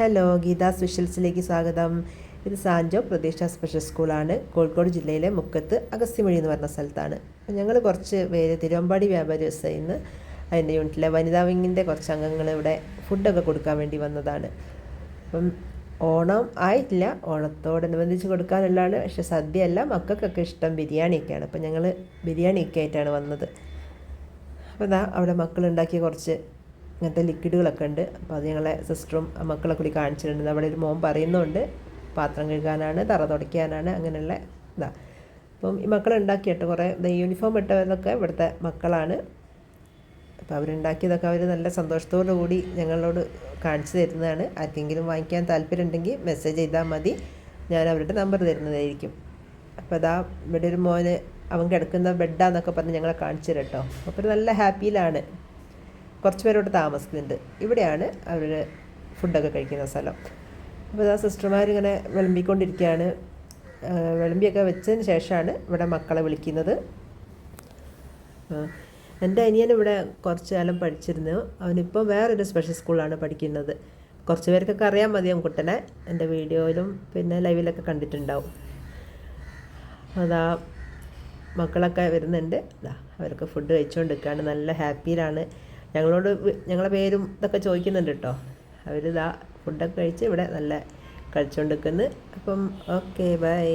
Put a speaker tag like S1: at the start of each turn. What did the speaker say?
S1: Hello, Geetha സ്പെഷ്യൽസിലേക്ക് സ്വാഗതം. ഇത് Sancho പ്രതീക്ഷ സ്പെഷ്യൽ സ്കൂളാണ്. കോഴിക്കോട് ജില്ലയിലെ മുക്കത്ത് അഗസ്ത്യമൊഴി എന്ന് പറഞ്ഞ സ്ഥലത്താണ്. ഞങ്ങൾ കുറച്ച് പേര് തിരുവമ്പാടി വ്യാപാരി വ്യവസായിൽ നിന്ന് അതിൻ്റെ യൂണിറ്റിലെ വനിതാ വിങ്ങിൻ്റെ കുറച്ച് അംഗങ്ങൾ ഇവിടെ ഫുഡൊക്കെ കൊടുക്കാൻ വേണ്ടി വന്നതാണ്. അപ്പം ഓണം ആയിട്ടില്ല, ഓണത്തോടനുബന്ധിച്ച് കൊടുക്കാനുള്ളതാണ്. പക്ഷേ സദ്യയല്ല, മക്കൾക്കൊക്കെ ഇഷ്ടം ബിരിയാണിയൊക്കെയാണ്. അപ്പം ഞങ്ങൾ ബിരിയാണിയൊക്കെ ആയിട്ടാണ് വന്നത്. അപ്പോൾ ഇതാ അവിടെ മക്കളുണ്ടാക്കിയ കുറച്ച് ഇങ്ങനത്തെ ലിക്വിഡുകളൊക്കെ ഉണ്ട്. അപ്പോൾ അത് ഞങ്ങളെ സിസ്റ്ററും മക്കളെ കൂടി കാണിച്ചിട്ടുണ്ട്. അവിടെ ഒരു മോൻ പറയുന്നുണ്ട് പാത്രം കഴുകാനാണ്, തറ തുടയ്ക്കാനാണ്, അങ്ങനെയുള്ള ഇതാ. അപ്പം ഈ മക്കളുണ്ടാക്കിയിട്ട് കുറേ യൂണിഫോം ഇട്ടവരൊക്കെ ഇവിടുത്തെ മക്കളാണ്. അപ്പോൾ അവരുണ്ടാക്കിയതൊക്കെ അവർ നല്ല സന്തോഷത്തോടു കൂടി ഞങ്ങളോട് കാണിച്ചു തരുന്നതാണ്. ആർക്കെങ്കിലും വാങ്ങിക്കാൻ താല്പര്യം ഉണ്ടെങ്കിൽ മെസ്സേജ് ചെയ്താൽ മതി, ഞാൻ അവരുടെ നമ്പർ തരുന്നതായിരിക്കും. അപ്പോൾ അതാ ഇവിടെ ഒരു മോന് അവൻ കിടക്കുന്ന ബെഡാന്നൊക്കെ പറഞ്ഞ് ഞങ്ങളെ കാണിച്ചു തരും കേട്ടോ. അപ്പോൾ നല്ല ഹാപ്പിയിലാണ്. കുറച്ച് പേരോട് താമസിക്കുന്നുണ്ട്. ഇവിടെയാണ് അവർ ഫുഡൊക്കെ കഴിക്കുന്ന സ്ഥലം. അപ്പോൾ ആ സിസ്റ്റർമാരിങ്ങനെ വിളമ്പിക്കൊണ്ടിരിക്കുകയാണ്. വിളമ്പിയൊക്കെ വെച്ചതിന് ശേഷമാണ് ഇവിടെ മക്കളെ വിളിക്കുന്നത്. എൻ്റെ അനിയൻ ഇവിടെ കുറച്ച് കാലം പഠിച്ചിരുന്നു. അവനിപ്പോൾ വേറൊരു സ്പെഷ്യൽ സ്കൂളിലാണ് പഠിക്കുന്നത്. കുറച്ച് പേർക്കൊക്കെ അറിയാൻ മതിയാവും കുട്ടനെ, എൻ്റെ വീഡിയോയിലും പിന്നെ ലൈവിലൊക്കെ കണ്ടിട്ടുണ്ടാവും. അതാ മക്കളൊക്കെ വരുന്നുണ്ട്. അവർക്ക് ഫുഡ് കഴിച്ചുകൊണ്ടിരിക്കുകയാണ്. നല്ല ഹാപ്പിയിലാണ്. ഞങ്ങളോട് ഞങ്ങളെ പേരും ഇതൊക്കെ ചോദിക്കുന്നുണ്ട് കേട്ടോ. അവരിതാ ഫുഡൊക്കെ കഴിച്ച് ഇവിടെ നല്ല കളിച്ചുകൊണ്ടിരിക്കുന്നു. അപ്പം ഓക്കെ, ബൈ.